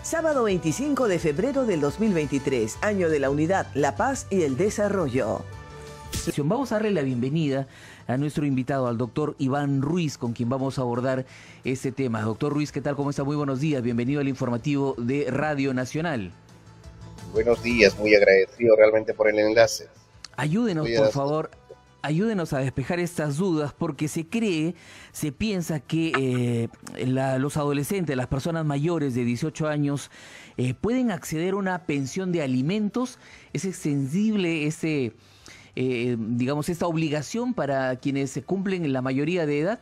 Sábado 25 de febrero del 2023, año de la unidad, la paz y el desarrollo. Vamos a darle la bienvenida a nuestro invitado, al doctor Iván Ruiz, con quien vamos a abordar este tema. Doctor Ruiz, ¿qué tal? ¿Cómo está? Muy buenos días. Bienvenido al informativo de Radio Nacional. Buenos días, muy agradecido realmente por el enlace. Ayúdenos, por favor, ayúdenos a despejar estas dudas, porque se piensa que los adolescentes, las personas mayores de 18 años, pueden acceder a una pensión de alimentos. ¿Es extensible digamos, esta obligación para quienes se cumplen la mayoría de edad?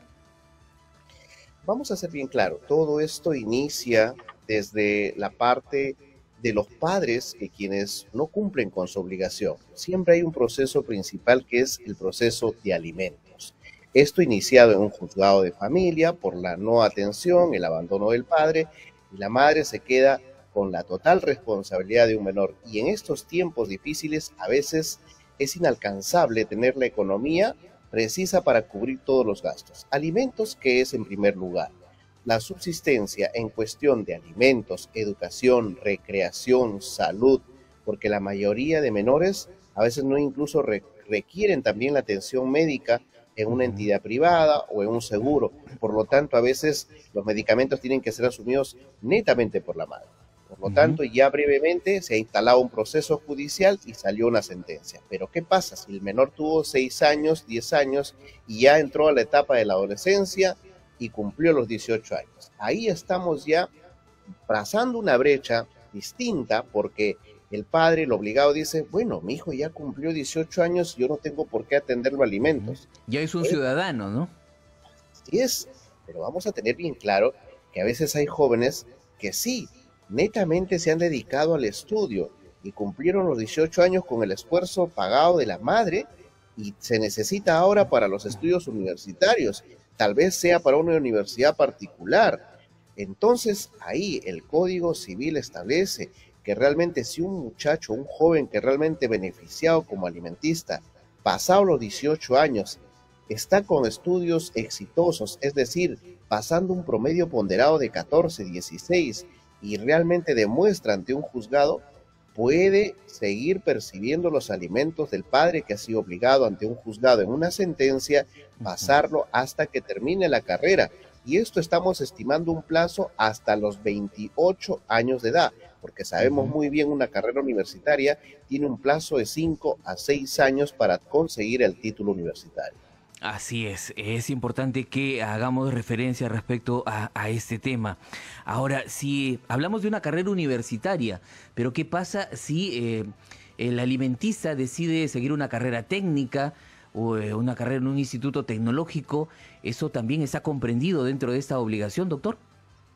Vamos a ser bien claro, todo esto inicia desde la parte de los padres que quienes no cumplen con su obligación. Siempre hay un proceso principal que es el proceso de alimentos. Esto iniciado en un juzgado de familia por la no atención, el abandono del padre, y la madre se queda con la total responsabilidad de un menor. Y en estos tiempos difíciles a veces es inalcanzable tener la economía precisa para cubrir todos los gastos. Alimentos, que es en primer lugar. La subsistencia en cuestión de alimentos, educación, recreación, salud, porque la mayoría de menores a veces no incluso requieren también la atención médica en una entidad privada o en un seguro. Por lo tanto, a veces los medicamentos tienen que ser asumidos netamente por la madre. Por lo tanto, ya brevemente se ha instalado un proceso judicial y salió una sentencia. Pero ¿qué pasa si el menor tuvo 6 años, 10 años y ya entró a la etapa de la adolescencia y cumplió los 18 años? Ahí estamos ya trazando una brecha distinta, porque el padre, el obligado, dice, bueno, mi hijo ya cumplió 18 años y yo no tengo por qué atenderlo a alimentos. Ya es un ciudadano, ¿no? Así es, pero vamos a tener bien claro que a veces hay jóvenes que sí, netamente se han dedicado al estudio y cumplieron los 18 años con el esfuerzo pagado de la madre y se necesita ahora para los estudios universitarios, tal vez sea para una universidad particular. Entonces ahí el Código Civil establece que realmente si un muchacho, un joven que realmente beneficiado como alimentista, pasado los 18 años, está con estudios exitosos, es decir, pasando un promedio ponderado de 14, 16, y realmente demuestra ante un juzgado, puede seguir percibiendo los alimentos del padre que ha sido obligado ante un juzgado en una sentencia, pasarlo hasta que termine la carrera. Y esto estamos estimando un plazo hasta los 28 años de edad, porque sabemos muy bien una carrera universitaria tiene un plazo de 5 a 6 años para conseguir el título universitario. Así es importante que hagamos referencia respecto a este tema. Ahora, si hablamos de una carrera universitaria, pero ¿qué pasa si el alimentista decide seguir una carrera técnica o una carrera en un instituto tecnológico? ¿Eso también está comprendido dentro de esta obligación, doctor?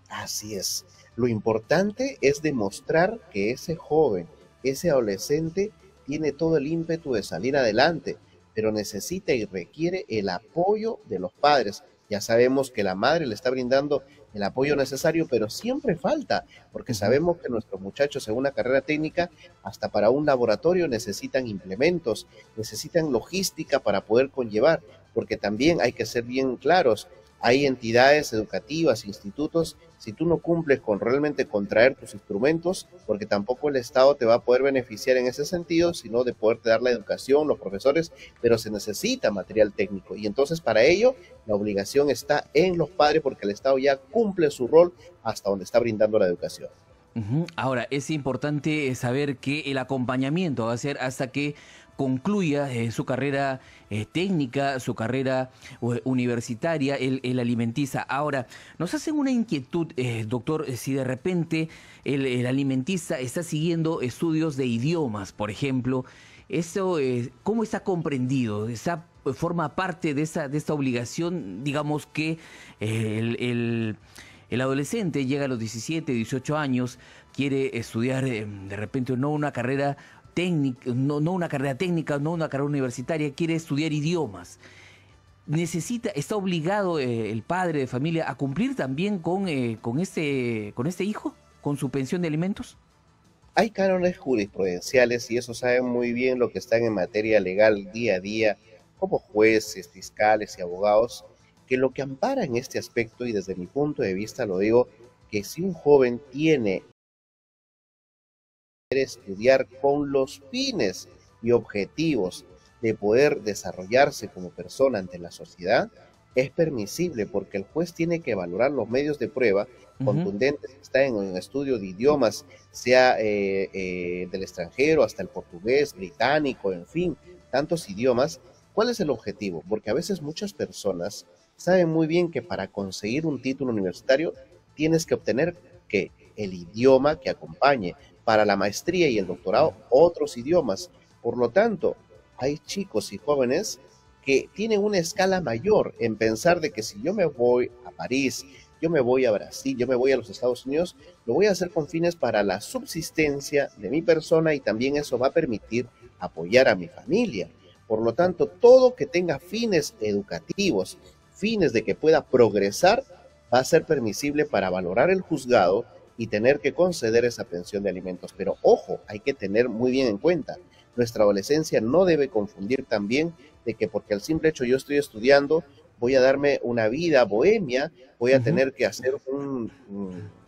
Así es. Lo importante es demostrar que ese joven, ese adolescente, tiene todo el ímpetu de salir adelante, pero necesita y requiere el apoyo de los padres. Ya sabemos que la madre le está brindando el apoyo necesario, pero siempre falta, porque sabemos que nuestros muchachos en una carrera técnica, hasta para un laboratorio necesitan implementos, necesitan logística para poder conllevar, porque también hay que ser bien claros, hay entidades educativas, institutos, si tú no cumples con realmente con traer tus instrumentos, porque tampoco el Estado te va a poder beneficiar en ese sentido, sino de poderte dar la educación, los profesores, pero se necesita material técnico. Y entonces para ello la obligación está en los padres, porque el Estado ya cumple su rol hasta donde está brindando la educación. Ahora, es importante saber que el acompañamiento va a ser hasta que concluya su carrera técnica, su carrera universitaria, el alimentista. Ahora, nos hacen una inquietud, doctor, si de repente el alimentista está siguiendo estudios de idiomas, por ejemplo, eso, ¿cómo está comprendido? ¿Forma parte de esta obligación? Digamos que el adolescente llega a los 17, 18 años, quiere estudiar de repente no una carrera técnica, no una carrera técnica, no una carrera universitaria, quiere estudiar idiomas. ¿Está obligado el padre de familia a cumplir también con este hijo, con su pensión de alimentos? Hay cánones jurisprudenciales y eso saben muy bien lo que están en materia legal día a día, como jueces, fiscales y abogados, que lo que ampara en este aspecto, y desde mi punto de vista lo digo, que si un joven tiene estudiar con los fines y objetivos de poder desarrollarse como persona ante la sociedad, es permisible porque el juez tiene que valorar los medios de prueba contundentes que están en un estudio de idiomas, sea del extranjero hasta el portugués, británico, en fin, tantos idiomas. ¿Cuál es el objetivo? Porque a veces muchas personas saben muy bien que para conseguir un título universitario tienes que obtener que el idioma que acompañe, para la maestría y el doctorado otros idiomas. Por lo tanto, hay chicos y jóvenes que tienen una escala mayor en pensar de que si yo me voy a París, yo me voy a Brasil, yo me voy a los Estados Unidos, lo voy a hacer con fines para la subsistencia de mi persona y también eso va a permitir apoyar a mi familia. Por lo tanto, todo que tenga fines educativos, fines de que pueda progresar, va a ser permisible para valorar el juzgado y tener que conceder esa pensión de alimentos. Pero ojo, hay que tener muy bien en cuenta, nuestra adolescencia no debe confundir también de que porque al simple hecho yo estoy estudiando, voy a darme una vida bohemia, voy a tener que hacer un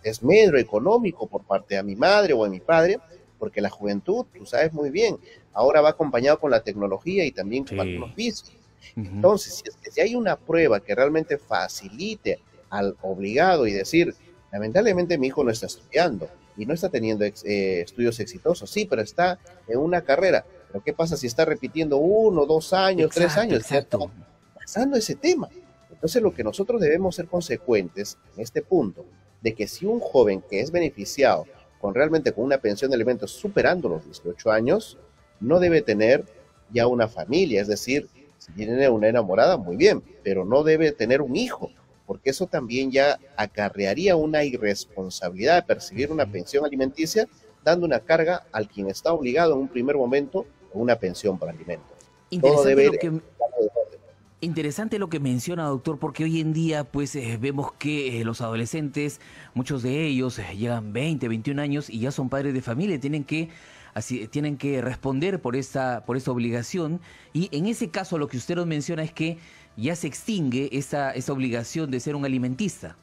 esmero económico por parte de mi madre o de mi padre, porque la juventud, tú sabes muy bien, ahora va acompañado con la tecnología y también con algunos vicios. Entonces, si hay una prueba que realmente facilite al obligado y decir, lamentablemente mi hijo no está estudiando y no está teniendo estudios exitosos, sí, pero está en una carrera, pero ¿qué pasa si está repitiendo 1, 2 años, 3 años? Exacto. Pasando ese tema. Entonces lo que nosotros debemos ser consecuentes en este punto, de que si un joven que es beneficiado realmente con una pensión de alimentos superando los 18 años, no debe tener ya una familia, es decir, si tiene una enamorada, muy bien, pero no debe tener un hijo, porque eso también ya acarrearía una irresponsabilidad de percibir una pensión alimenticia, dando una carga al quien está obligado en un primer momento a una pensión por alimentos. Todo debe ir. Interesante lo que menciona, doctor, porque hoy en día pues vemos que los adolescentes, muchos de ellos llegan 20, 21 años y ya son padres de familia, tienen que responder por esta obligación, y en ese caso lo que usted nos menciona es que ya se extingue esa obligación de ser un alimentista.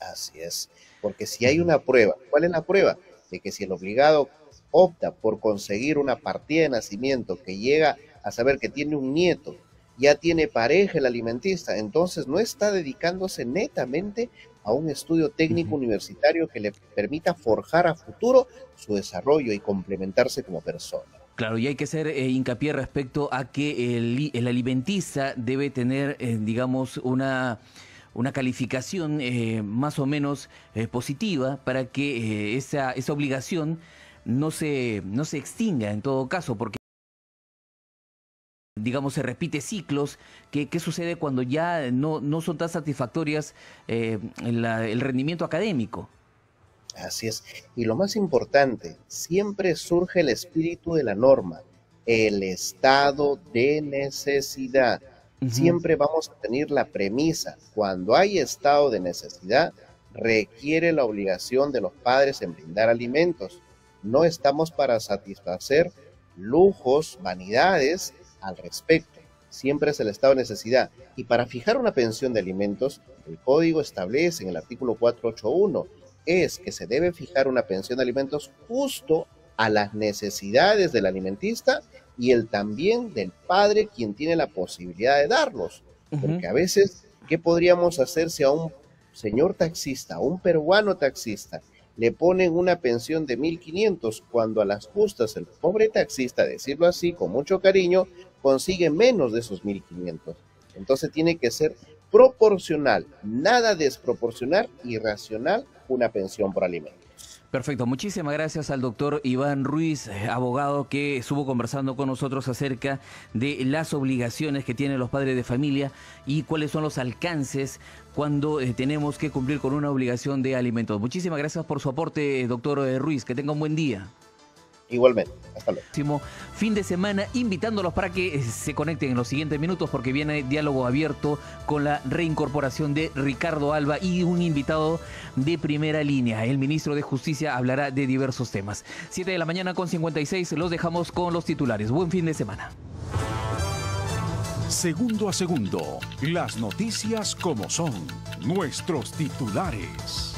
Así es, porque si hay una prueba, ¿cuál es la prueba? De que si el obligado opta por conseguir una partida de nacimiento que llega a saber que tiene un nieto, ya tiene pareja el alimentista, entonces no está dedicándose netamente a un estudio técnico universitario que le permita forjar a futuro su desarrollo y complementarse como persona. Claro, y hay que hacer hincapié respecto a que el alimentista debe tener, digamos, una calificación más o menos positiva para que esa obligación no se extinga en todo caso, porque digamos, se repite ciclos. ¿Qué sucede cuando ya no son tan satisfactorias el rendimiento académico? Así es. Y lo más importante, siempre surge el espíritu de la norma, el estado de necesidad. Siempre vamos a tener la premisa, cuando hay estado de necesidad, requiere la obligación de los padres en brindar alimentos. No estamos para satisfacer lujos, vanidades al respecto. Siempre es el estado de necesidad. Y para fijar una pensión de alimentos, el código establece en el artículo 481 es que se debe fijar una pensión de alimentos justo a las necesidades del alimentista y el también del padre quien tiene la posibilidad de darlos. Porque a veces, ¿qué podríamos hacer si a un señor taxista, a un peruano taxista, le ponen una pensión de 1.500 cuando a las justas el pobre taxista, decirlo así con mucho cariño, consigue menos de esos 1.500? Entonces tiene que ser proporcional, nada desproporcional y racional una pensión por alimentos. Perfecto, muchísimas gracias al doctor Iván Ruiz, abogado, que estuvo conversando con nosotros acerca de las obligaciones que tienen los padres de familia y cuáles son los alcances cuando tenemos que cumplir con una obligación de alimentos. Muchísimas gracias por su aporte, doctor Ruiz, que tenga un buen día. Igualmente, hasta luego. Fin de semana, invitándolos para que se conecten en los siguientes minutos porque viene diálogo abierto con la reincorporación de Ricardo Alba y un invitado de primera línea. El ministro de Justicia hablará de diversos temas. 7 de la mañana con 56, los dejamos con los titulares. Buen fin de semana. Segundo a segundo, las noticias como son, nuestros titulares.